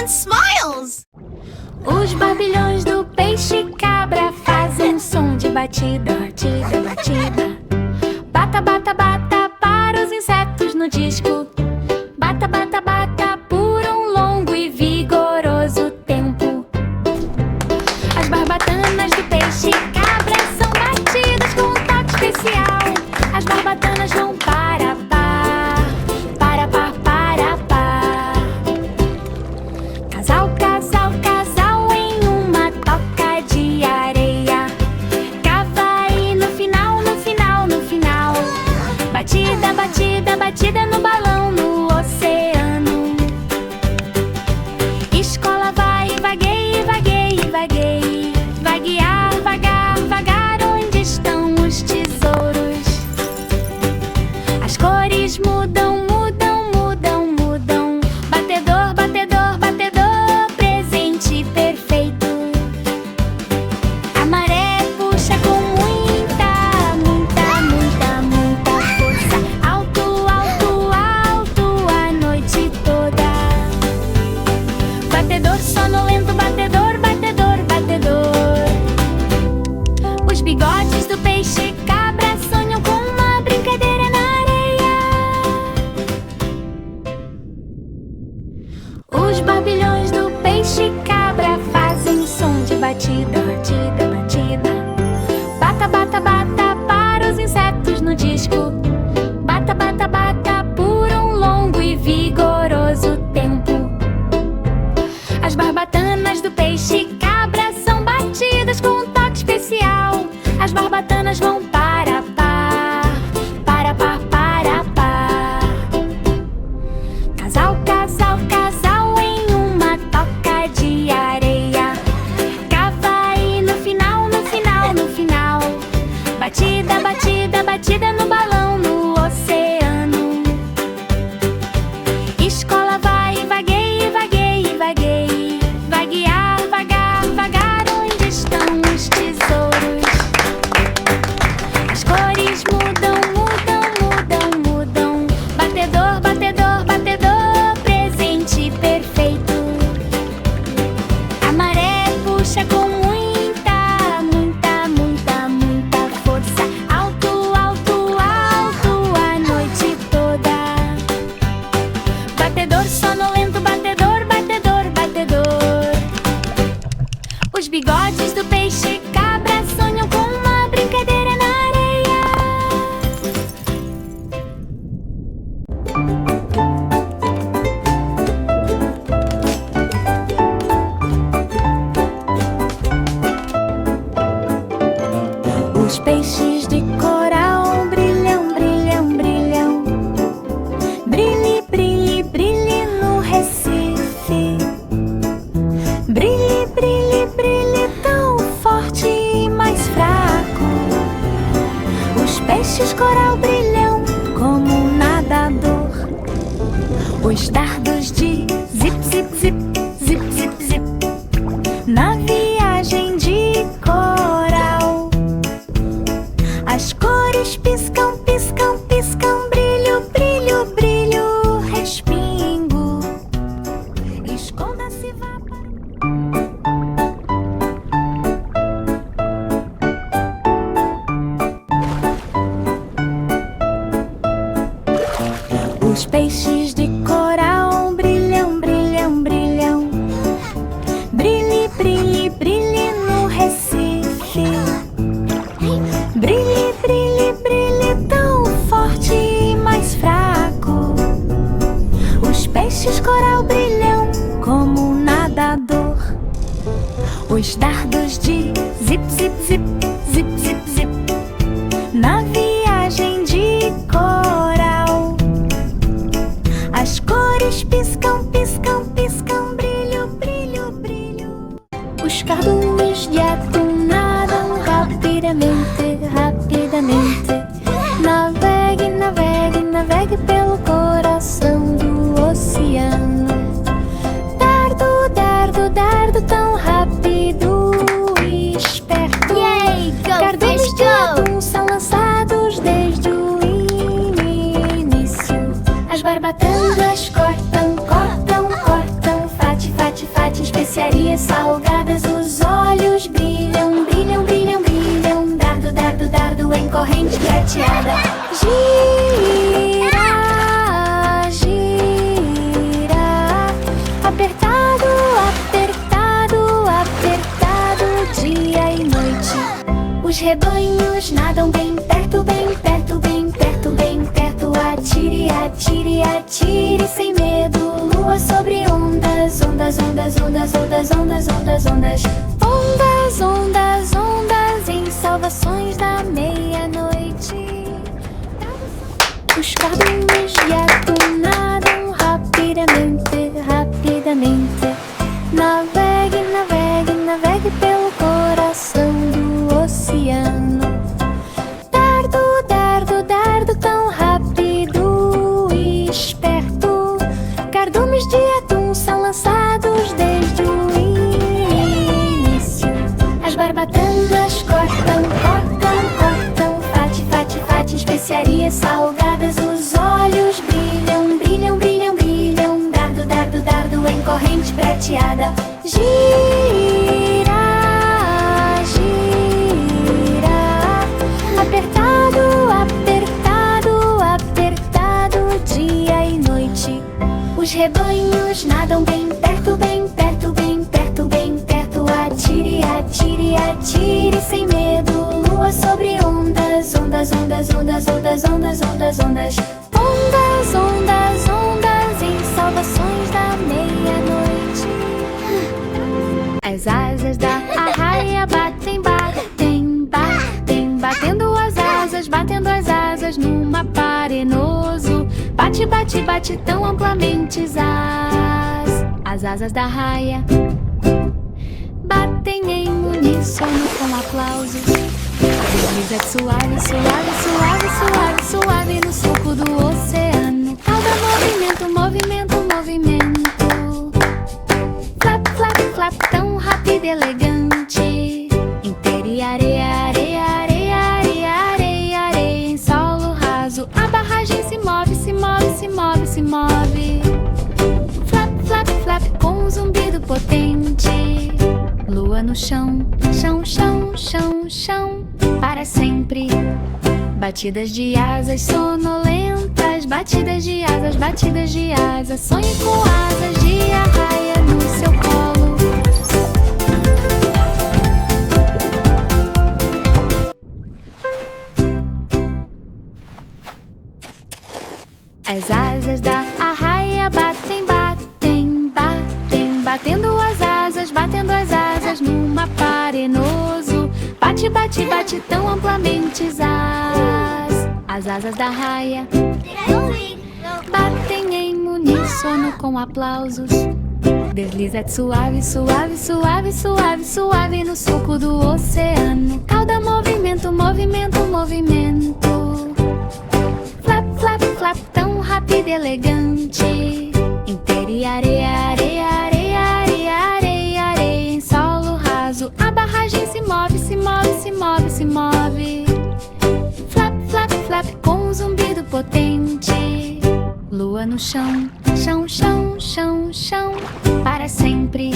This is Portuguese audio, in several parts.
and smiles. Os barbilhões do peixe-cabra fazem som de batida, batida, batida. Bata, bata, bata para os insetos no disco. Bata, bata, bata por um longo e vigoroso tempo. As barbatanas do peixe-cabra são batidas com um toque especial. As barbatanas vão para par, para par, para par. Casal, casal, casal em uma toca de areia. Cava e no final, no final, no final. Batida, batida, batida no balão no oceano. Escola vai, vaguei, vaguei, vaguei. Vaguear, vagar, vagar, onde estão os tesouros? As cores mudam, mudam, mudam, mudam. Batedor, batedor, batedor, presente perfeito. A maré puxa com muita, muita, muita, muita força. Alto, alto, alto a noite toda. Batedor sonolento, batedor, batedor, batedor. Os bigodes do peixe-cabra sonham com uma brincadeira na areia. Os barbilhões do peixe-cabra fazem som de batida, batida, batida. Bata, bata, bata para os insetos no disco. Bata, bata, bata por um longo e vigoroso tempo. As barbatanas do peixe-cabra são batidas com um toque especial. As barbatanas vão para par, para par, para par. Casal, casal, casal em uma toca de areia. Cava e no final, no final, no final. Batida, batida, batida no balão no oceano. Escola vai, vaguei, vaguei, vaguei. Vaguear, vagar, vagar, onde estão os tesouros? As cores mudam, mudam, mudam, mudam. Batedor, batedor, batedor, presente perfeito. A maré puxa com muita, muita, muita, muita força. Alto, alto, alto a noite toda. Batedor sonolento, batedor, batedor, batedor. Os bigodes do peixe-cabra sonham com uma brincadeira na areia. Os peixes de coral brilham, brilham, brilham. Brilhe, brilhe, brilhe no Recife. Brilhe, brilhe, brilhe tão forte e mais fraco. Os peixes coral brilham como um nadador. Os dardos de zip, zip, zip, zip, zip, zip. Na viagem de coral. As cores piscam, piscam, piscam. Brilho, brilho, brilho, respingo. Esconda-se, vá para... Os peixes de coral brilham, brilham, brilham. Brilhe, brilhe, brilhe no Recife. Brilhe, brilhe, brilhe tão forte e mais fraco. Os peixes coral brilham como um nadador. Os dardos de zip, zip, zip, zip, zip, zip. Na viagem de coral. As cores piscam, piscam, piscam. Brilho, brilho, brilho. Os cardumes de atum nadam rapidamente, rapidamente. Navegue, navegue, navegue pelo coração do oceano. Dardo, dardo, dardo tão rápido e esperto. Yay, go Cardumes fish, de go! atum são lançados desde o início. As barbatanas cortam, cortam, cortam. Fate, fate, especiarias salgadas. Os olhos brilham, brilham, brilham, brilham. Dardo, dardo, dardo em corrente prateada. Gira, gira. Apertado, apertado, apertado, dia e noite. Os rebanhos nadam bem perto, bem perto, bem perto, bem perto. Atire, atire, atire sem medo. Lua sobre ondas, ondas, ondas, ondas, ondas, ondas, ondas, ondas. Ondas, ondas, ondas em salvações da meia-noite. Os cardumes de atum nadam rapidamente, rapidamente. Navegue, navegue, navegue pelo coração do oceano. Dardo, dardo, dardo, tão rápido e esperto. Cardumes de atum são lançados desde o início. As barbatanas cortam, cortam, cortam. Fate, fate, fate, especiarias salgadas. Os olhos brilham, brilham, brilham, brilham. Dardo, dardo, dardo em corrente prateada. Gira, gira. Apertado, apertado, apertado, dia e noite. Os rebanhos nadam bem perto, bem perto, bem perto, bem perto. Atire, atire, atire sem medo. Lua sobre ondas, ondas, ondas, ondas, ondas, ondas, ondas, ondas. Ondas, ondas, ondas em salvações da meia-noite. As asas da arraia batem, batem, batem, batendo as asas no mar arenoso. Bate, bate, bate tão amplamente as asas da raia batem em uníssono com aplausos. Desliza suave, suave, suave, suave, suave no suco do oceano. Cauda movimento, movimento, movimento. Flap, flap, flap, tão rápido e elegante. Inteira e areia, areia, areia, areia, areia, areia em solo raso. A barragem se move, se move, se move, se move. Flap, flap, flap, com um zumbido potente. Lua no chão, chão, chão, chão, chão, para sempre. Batidas de asas sonolentas, batidas de asas, batidas de asas. Sonhe com asas de arraia no seu colo. As asas da arraia batem, batem, batem, batendo as asas no mar arenoso. Bate, bate, bate tão amplamente as asas da raia batem em uníssono com aplausos. Desliza suave, suave, suave, suave, suave no suco do oceano. Cauda movimento, movimento, movimento. Flap, flap, flap, tão rápido e elegante. Inteira e areia, areia, areia, areia, areia, areia em solo raso. A barragem se move, se move, se move, se move. Flap, flap, flap, com um zumbido potente. Lua no chão, chão, chão, chão, chão, para sempre.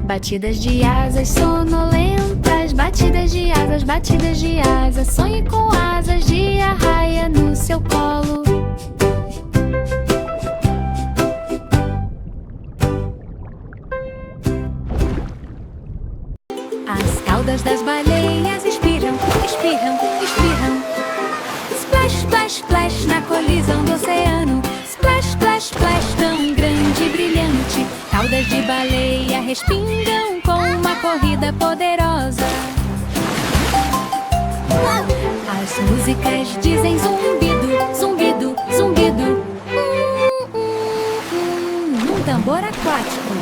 Batidas de asas sonolentas, batidas de asas, batidas de asas. Sonhe com asas de arraia no seu colo. As caudas das baleias espirram, espirram, espirram. Splash, splash, splash na colisão do oceano. Splash, splash, splash tão grande e brilhante. Caudas de baleia respingam com uma corrida poderosa. As músicas dizem zumbido, zumbido, zumbido. Um tambor aquático.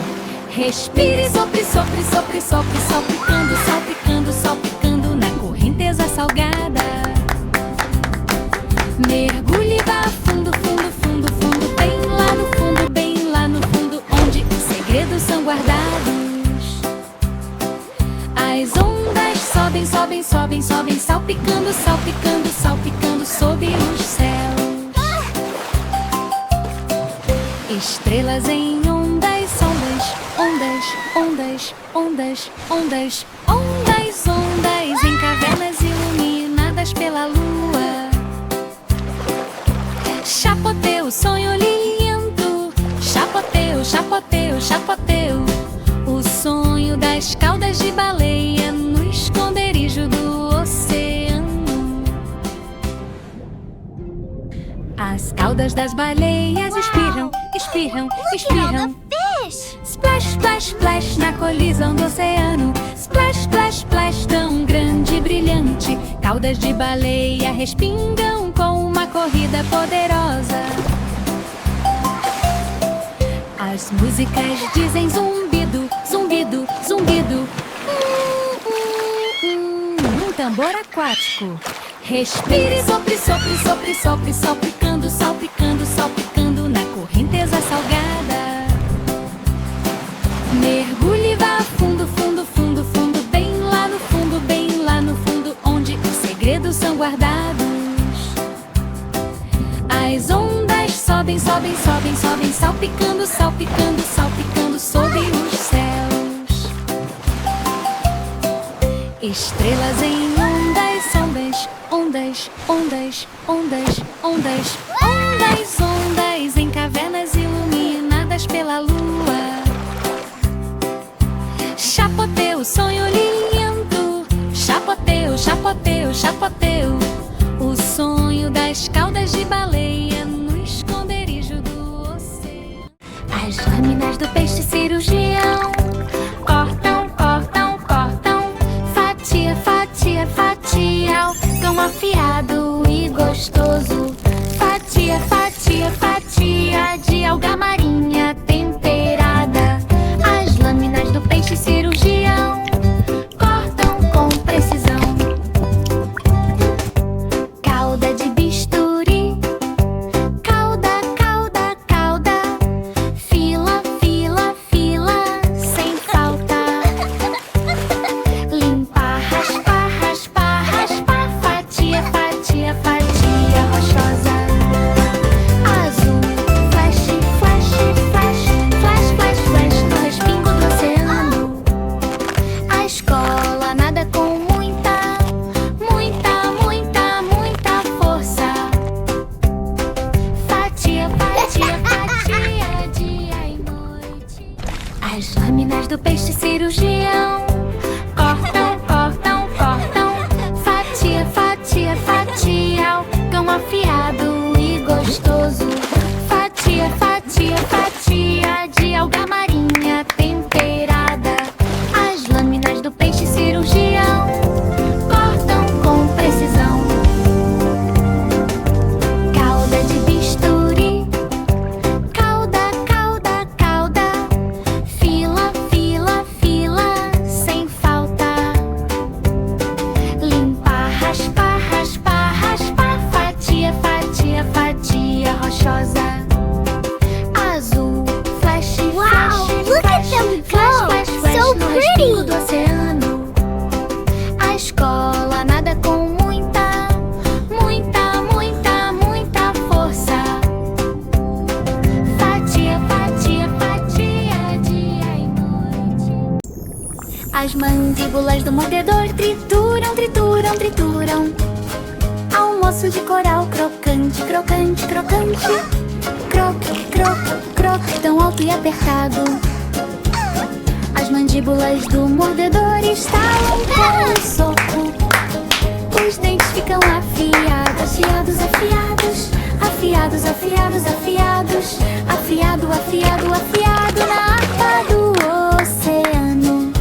Respire, sopre, sopre, sopre, sopre, salpicando, salpicando, salpicando na correnteza salgada. Mergulhe e vá fundo, fundo, fundo, fundo, bem lá no fundo, bem lá no fundo, onde os segredos são guardados. As ondas sobem, sobem, sobem, sobem, salpicando, salpicando, salpicando sob os céus. Estrelas em ondas, ondas, ondas, ondas, ondas, ondas, ondas, ondas em cavernas iluminadas pela lua. Chapoteu, sonho lindo, chapoteu, chapoteu, chapoteu, o sonho das caudas de baleia no esconderijo do oceano. As caudas das baleias espirram, espirram, espirram. Splash, splash, splash na colisão do oceano. Splash, splash, splash tão grande e brilhante. Caudas de baleia respingam com uma corrida poderosa. As músicas dizem zumbido, zumbido, zumbido. Um tambor aquático. Respire, sopre, sopre, sopre, sopre, salpicando, salpicando, salpicando na correnteza salgada. Mergulhe e vá fundo, fundo, fundo, fundo, bem lá no fundo, bem lá no fundo, onde os segredos são guardados. As ondas sobem, sobem, sobem, sobem, salpicando, salpicando, salpicando sob os céus. Estrelas em ondas, ondas, ondas, ondas, ondas, ondas, ondas, ondas em cavernas iluminadas pela lua. Chapoteu, sonho lindo, chapoteu, chapoteu, chapoteu, o sonho das caudas de baleia no esconderijo do oceano. As lâminas do peixe cirurgião cortam, cortam, cortam, fatia, fatia, fatia, tão afiado e gostoso. Fatia, fatia, fatia de alga marinha temperada. As lâminas do peixe cirurgião cortam com precisão. Cauda de bisturi, cauda, cauda, cauda, fila, fila, fila, sem falta. Limpar, raspar, raspar, raspar, fatia, fatia, fatia rochosa. Azul, flash, flash, flash, flash, flash, flash no respingo do oceano. A escola nada com muita, muita, muita, muita força. Fatia, fatia, fatia, dia e noite. As lâminas do peixe cirurgião cortam, cortam, cortam, fatia, fatia, fatia, tão afiado e gostoso. Fatia, fatia, fatia de alga marinha temperada. As lâminas do peixe cirurgião cortam com precisão. Cauda de bisturi, cauda, cauda, cauda, fila, fila, fila, sem falta. Limpar, raspar, raspar, raspar, fatia, fatia, fatia rochosa. Azul, flash, flash, look at flash, them flash, go. flash, flash So no respingo pretty. do oceano. A escola nada com muita, muita, muita, muita força. Fatia, fatia, fatia, dia e noite. As mandíbulas do mordedor trituram, trituram, trituram. Almoço de coral crocante, crocante, crocante. Croque, croque, croque, tão alto e apertado. As mandíbulas do mordedor estalam com um soco. Os dentes ficam afiados, afiados, afiados, afiados, afiados, afiados, afiado, afiado, afiado na harpa do oceano.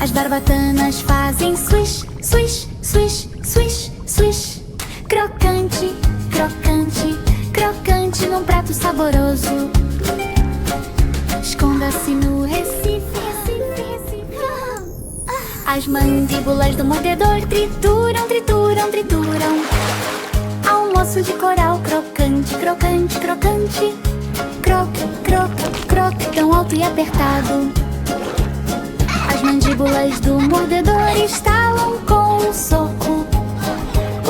As barbatanas fazem swish, swish, swish, swish, swish. Crocante, crocante, crocante num prato saboroso. Esconda-se no Recife, Recife, Recife. As mandíbulas do mordedor trituram, trituram, trituram. Almoço de coral crocante, crocante, crocante. Croque, croque, croque, tão alto e apertado. As mandíbulas do mordedor estalam com um soco.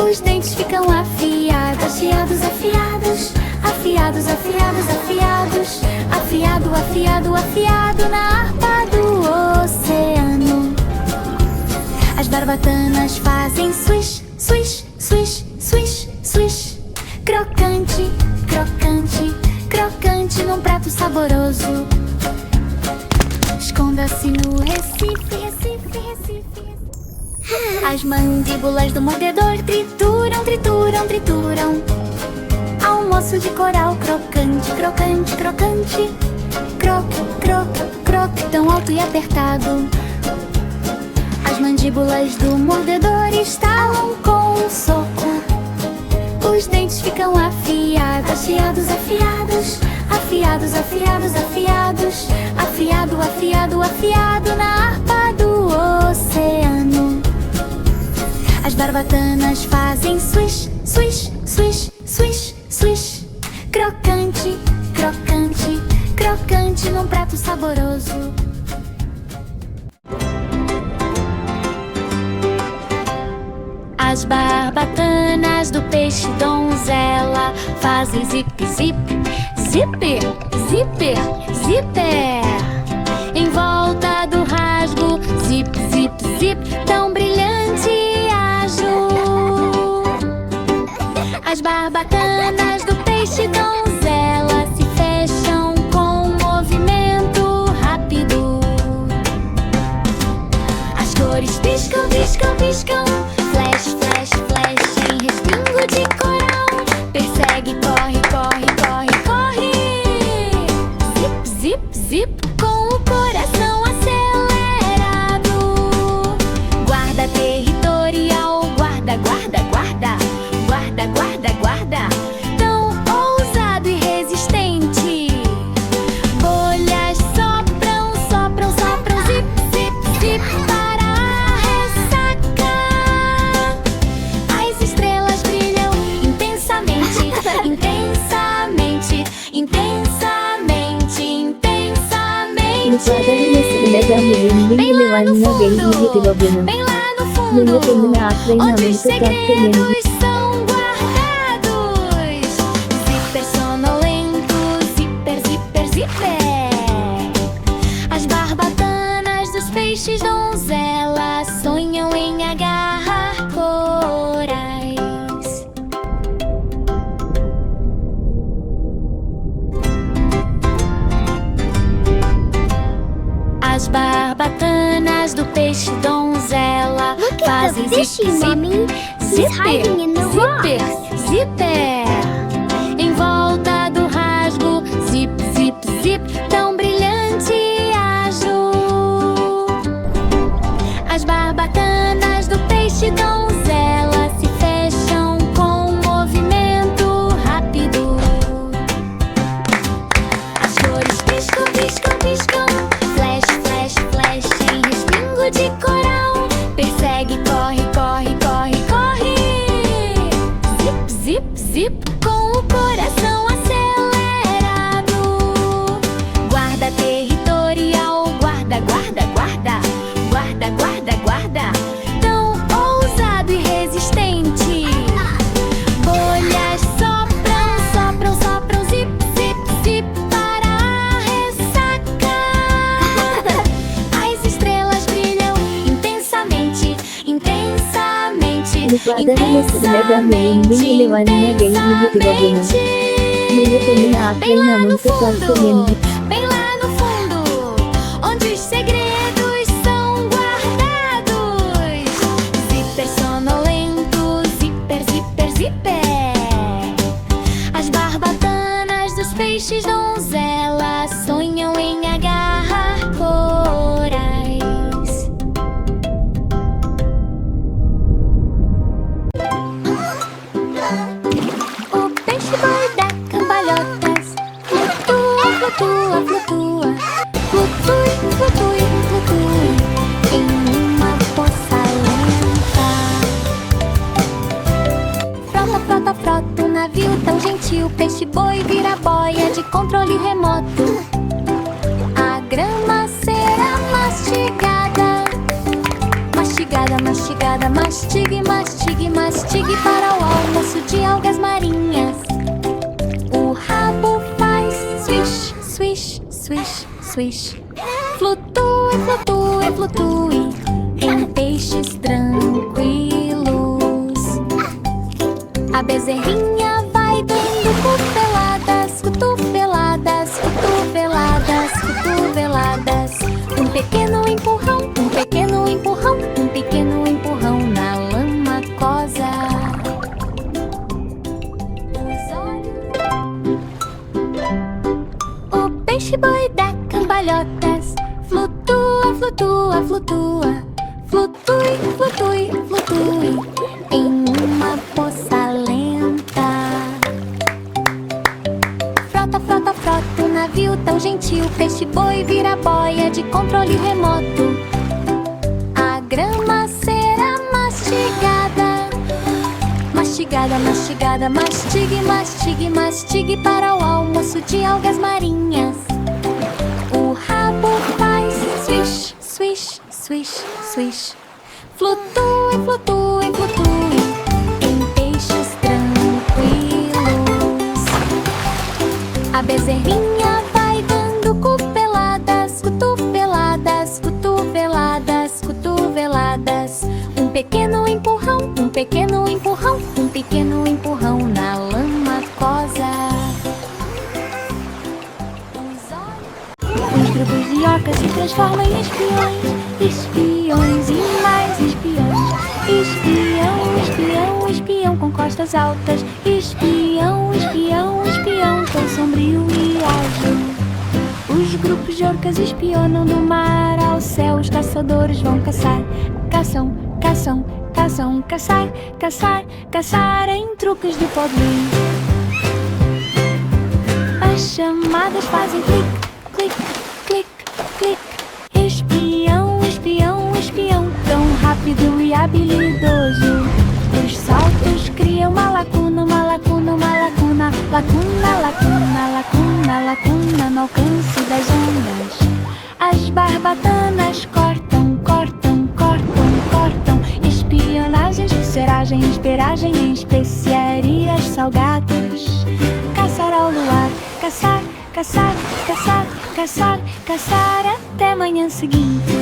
Os dentes ficam afiados, afiados, afiados, afiados, afiados, afiados. afiados. Afiado, afiado, afiado na harpa do oceano. As barbatanas fazem swish, swish, swish, swish, swish. Crocante, crocante, crocante num prato saboroso. Esconda-se no Recife, Recife, Recife, Recife. As mandíbulas do mordedor trituram, trituram, trituram. Almoço de coral crocante, crocante, crocante. Croque, croque, croque, tão alto e apertado. As mandíbulas do mordedor estalam com um soco. Os dentes ficam afiados, afiados, afiados. Afiados, afiados, afiados. Afiado, afiado, afiado na harpa do oceano. As barbatanas fazem swish, swish, swish, swish, swish. Crocante, crocante, crocante num prato saboroso. As barbatanas do peixe donzela fazem zip, zip, zip, zip, zipper. Em volta do rasgo, zip, zip, zip, tão brilhante e ágil. As barbatanas do peixe donzela se fecham com um movimento rápido. As cores piscam, piscam, piscam. Flash, flash, flash em respingo de coral. Persegue, corre, corre, corre, corre. Zip, zip, zip, com o coração acelerado. Guarda territorial, guarda, guarda, guarda. Guarda, guarda, guarda. Tão ousado e resistente. Bolhas sopram, sopram, sopram. Zip, zip, zip, para a ressaca. As estrelas brilham intensamente, intensamente, intensamente, intensamente. Bem lá no fundo, bem lá no fundo, onde os segredos são guardados. Zíper sonolento, zíper, zíper, zíper. As barbatanas dos peixes donzela sonham em agarrar corais. As barbatanas do peixe donzela fazem zip, zip, zipper, zipper, zipper. Em volta do rasgo, zip, zip, zip, tão brilhante e ágil. As barbatanas do peixe donzela se fecham com um movimento rápido. As cores piscam, piscam, piscam. Flash, flash, flash em respingo de coral. Persegue, corre, corre, corre, corre. Zip, zip, zip, com o coração acelerado. Guarda territorial, guarda, guarda, guarda. Guarda, guarda, guarda. Tão ousado e resistente. Bolhas sopram, sopram, sopram. Zip, zip, zip, para a ressaca. As estrelas brilham intensamente, intensamente, intensamente, intensamente. Bem lá no fundo, bem lá no fundo, onde os segredos são guardados. Zíper sonolento, zíper, zíper, zíper. As barbatanas dos peixes donzela sonham em agarrar corais. O peixe boi dá cambalhotas. Flutua, flutua, flutua. Flutue, flutue, flutue em uma poça lenta. Frota, frota, frota, um navio tão gentil. Peixe boi vira boia de controle remoto. A grama será mastigada. Mastigada, mastigada, mastigue, mastigue, mastigue para o almoço de algas marinhas. O rabo faz swish, swish, swish. Flutue, flutue, flutue em peixes tranquilos. A bezerrinha vai dando cotoveladas, cotoveladas, cotoveladas, cotoveladas. Um pequeno empurrão, um pequeno empurrão, um pequeno empurrão na lama aquosa. O peixe-boi dá cambalhotas, flutua, flutua, flutua. Flutue, flutue, flutue em uma poça lenta. Frota, frota, frota, o navio tão gentil. Peixe-boi vira boia de controle remoto. A grama será mastigada. Mastigada, mastigada, mastigue, mastigue, mastigue para o almoço de algas marinhas. O rabo faz swish, swish, swish, swish. Flutue, flutue, flutue em peixes tranquilos. A bezerrinha vai dando cotoveladas, cotoveladas, cotoveladas, cotoveladas. Um pequeno empurrão, um pequeno empurrão, um pequeno empurrão na lama aquosa. Os grupos de orcas se transformam em espiões, espiões e mais espiões. Espião, espião, espião com costas altas. Espião, espião, espião tão sombrio e ágil. Os grupos de orcas espionam do mar ao céu. Os caçadores vão caçar. Caçam, caçam, caçam, caçar, caçar, caçar em truques de poder. As chamadas fazem clique, clique, clique, clique. Espião, espião, espião tão rápido e habilidoso. Os saltos criam uma lacuna, uma lacuna, uma lacuna. Lacuna, lacuna, lacuna, lacuna no alcance das ondas. As barbatanas cortam, cortam, cortam, cortam. Espionagem, seragem, esperagem em especiarias salgadas. Caçar ao luar, caçar, caçar, caçar, caçar, caçar até manhã seguinte.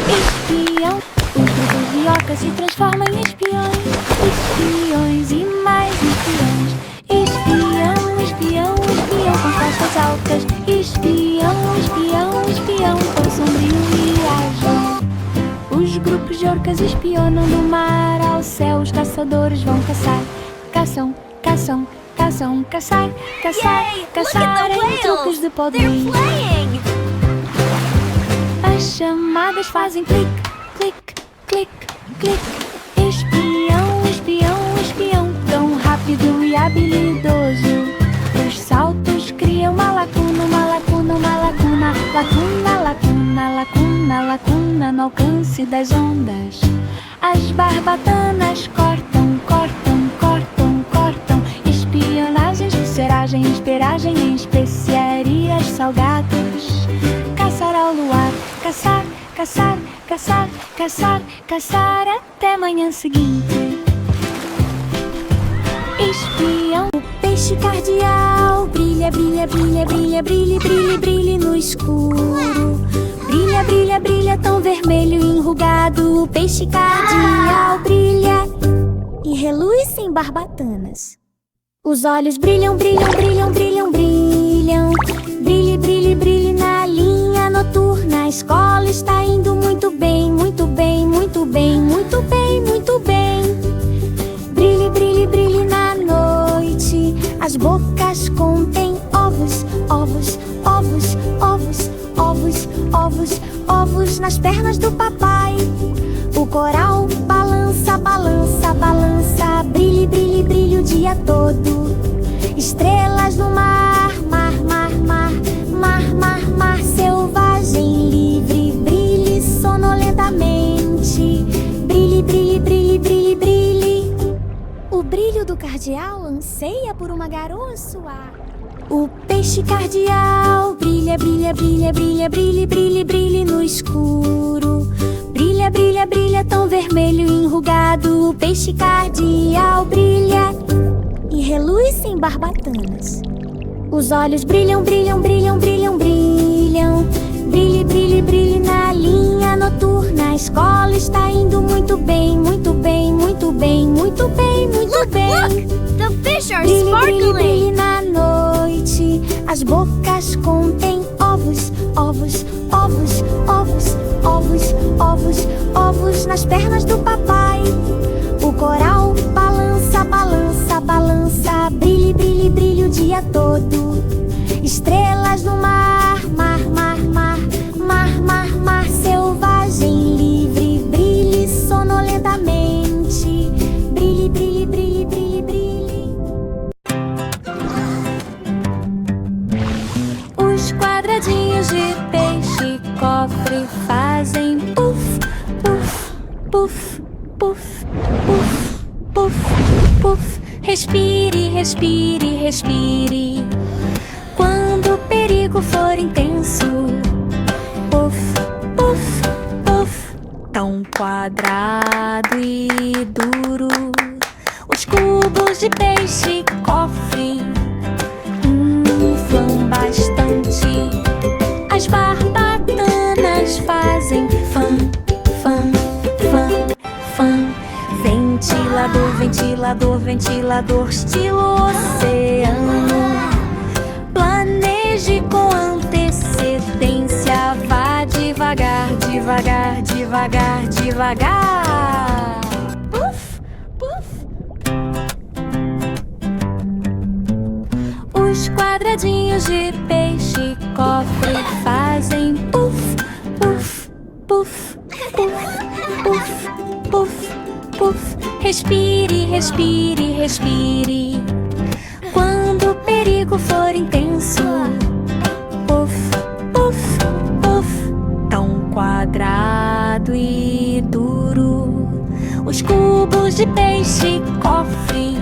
Espião, os grupos de orcas se transformam em espiões, espiões e mais espiões. Espião, espião, espião com costas altas. Espião, espião, espião tão sombrio e ágil. Os grupos de orcas espionam do mar ao céu. Os caçadores vão caçar. Caçam, caçam, caçam, caçar, caçar, caçar em truques de poder. As chamadas fazem clique, clique, clique, clique. Espião, espião, espião tão rápido e habilidoso. Os saltos criam uma lacuna, uma lacuna, uma lacuna. Lacuna, lacuna, lacuna, lacuna no alcance das ondas. As barbatanas cortam, cortam, cortam, cortam. Espionagens, seragem, esperagem em especiarias salgadas. Caçar ao luar, caçar, caçar, caçar, caçar, caçar até manhã seguinte. Espião, o peixe cardeal brilha, brilha, brilha, brilha, brilha, brilha, brilha no escuro. Brilha, brilha, brilha tão vermelho e enrugado. O peixe cardeal brilha e reluz sem barbatanas. Os olhos brilham, brilham, brilham, brilham, brilham. Brilhe, brilhe, brilhe na linha noturna. A escola está indo muito bem, muito bem, muito bem, muito bem, muito bem. Brilhe, brilhe, brilhe na noite. As bocas contêm ovos, ovos, ovos, ovos, ovos, ovos, ovos nas pernas do papai. O coral balança, balança, balança. Brilhe, brilhe, brilhe o dia todo. Estrelas no mar, mar, mar, mar, mar, mar, mar selvagem, livre. Brilhe sonolentamente. Brilhe, brilhe, brilhe, brilhe, brilhe. O brilho do cardeal anseia por uma garoa suar. O peixe cardeal brilha, brilha, brilha, brilha, brilha, brilha, brilha no escuro. Brilha, brilha, brilha tão vermelho e enrugado. O peixe cardeal brilha e reluz sem barbatanas. Os olhos brilham, brilham, brilham, brilham, brilham. Brilhe, brilhe, brilhe na linha noturna. A escola está indo muito bem, muito bem, muito bem, muito bem, muito bem. The fish are Brilhe, brilhe, sparkling. brilhe na noite. As bocas contêm ovos, ovos, ovos, ovos, ovos, ovos, ovos nas pernas do papai. O coral balança, balança, balança. Brilhe, brilhe, brilhe o dia todo. Estrelas no mar, mar, mar, mar, mar, mar, mar selvagem, livre. Brilhe sonolentamente. Brilhe, brilhe, brilhe, brilhe, brilhe. Os quadradinhos de peixe cofre fazem puff, puff, puff, puff, puff, puff, puff. Respire, respire, respire. Quando o perigo for intenso, puff, puff, puff. Tão quadrado e duro. Os cubos de peixe cofre inflam bastante. As barbatanas fazem fã, fã, fã, fã. Ventilador, ventilador, ventilador, estilo oceano. Planeje com antecedência. Vá devagar, devagar, devagar, devagar. Puff, puff. Os quadradinhos de peixe cofre fazem puff, puff, puff, puff, puff, puff, puff. Respire, respire, respire. Quando o perigo for intenso, puff, puff, puff. Tão quadrado e duro. Os cubos de peixe cofre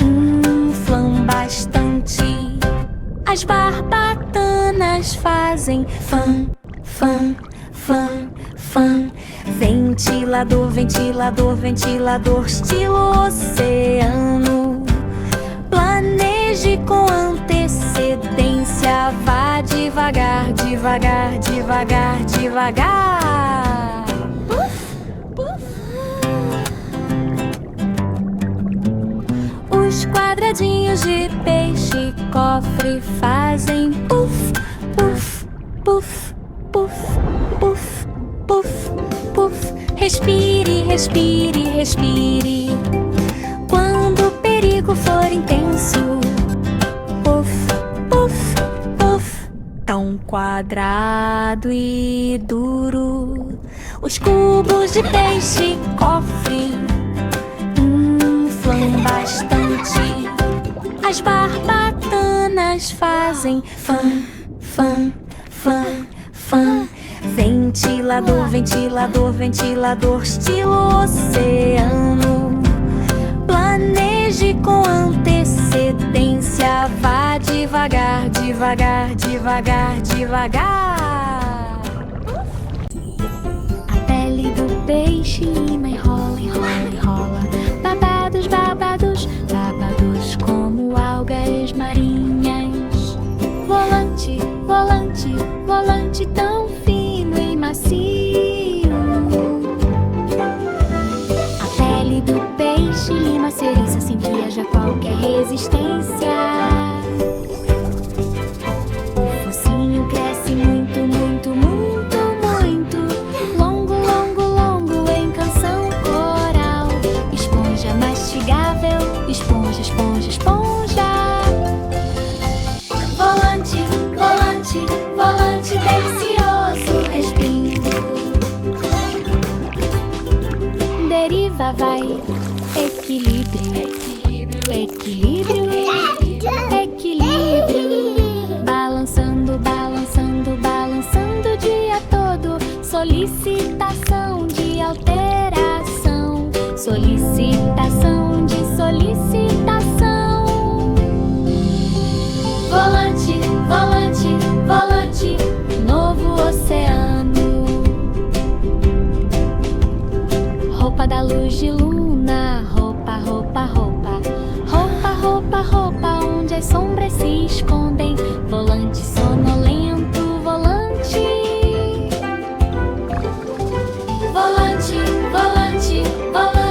inflam bastante. As barbatanas fazem fã, fã, fã, fã. Ventilador, ventilador, ventilador, estilo oceano. Planeje com antecedência. Vá devagar, devagar, devagar, devagar. Puff, puff. Os quadradinhos de peixe cofre fazem puff, puff, puff, puff, puff, puff, puff. Respire, respire, respire. Quando o perigo for intenso, puff, puff, puff. Tão quadrado e duro. Os cubos de peixe cofre inflam bastante. As barbatanas fazem fã, fã, fã, fã. Ventilador, ventilador, ventilador, estilo oceano. Planeje com antecedência. Vá devagar, devagar, devagar, devagar. A pele do peixe lima enrola, enrola, enrola. Babados, babados, babados como algas marinhas. Volante, volante, volante tão fino e macio. A pele do peixe lima se eriça sem que haja qualquer resistência. O focinho cresce muito, muito, muito, muito. Longo, longo, longo em canção coral. Esponja mastigável, esponja, esponja, esponja. Volante, volante, volante delicioso respingo. Deriva, vai, equilíbrio, equilíbrio, equilíbrio. Balançando, balançando, balançando o dia todo. Solicitação de alteração. Solicitação de solicitação. Volante, volante, volante, novo oceano. Roupa da luz de luna, roupa, roupa, roupa. Roupa, roupa, roupa, onde as sombras se escondem. Volante sonolento, volante. Volante, volante, volante.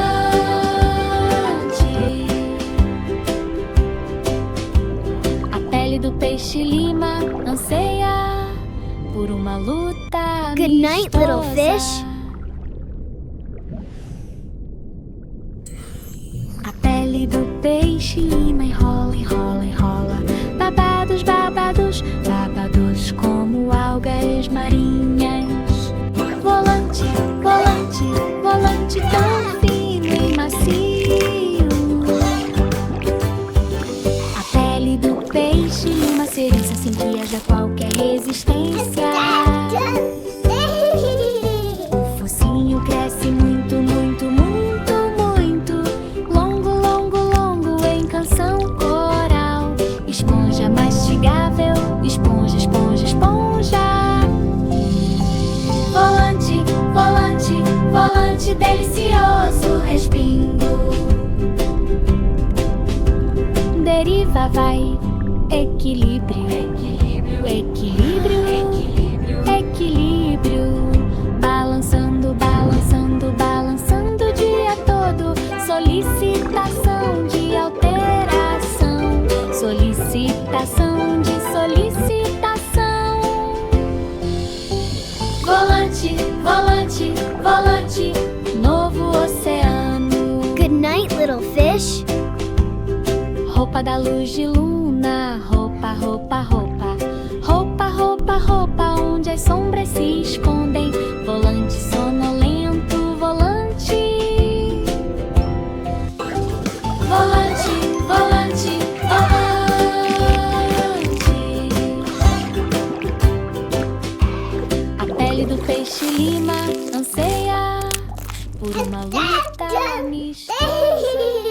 A pele do peixe-lima anseia por uma luta Good night, little fish. A pele do peixe-lima enrola, enrola, enrola. Babados, babados, babados como algas marinhas. Volante, volante, volante tão fino e macio. A pele do peixe-lima se eriça sem que haja qualquer resistência. O focinho cresce muito, muito, muito, muito. Longo, longo, longo em canção coral. Esponja mastigável, esponja, esponja, esponja. Volante, volante, volante delicioso respingo. Deriva, vai, equilíbrio, equilíbrio, equilíbrio, equilíbrio. Balançando, balançando, balançando o dia todo. Solicitação de alteração. Solicitação de solicitação. Volante, volante, volante, novo oceano. Good night, little fish. Roupa da luz de luna, roupa, roupa, roupa. Roupa, roupa, roupa, onde as sombras se escondem. Volante sonolento, volante. Volante, volante, volante. A pele do peixe-lima anseia por uma luta amistosa.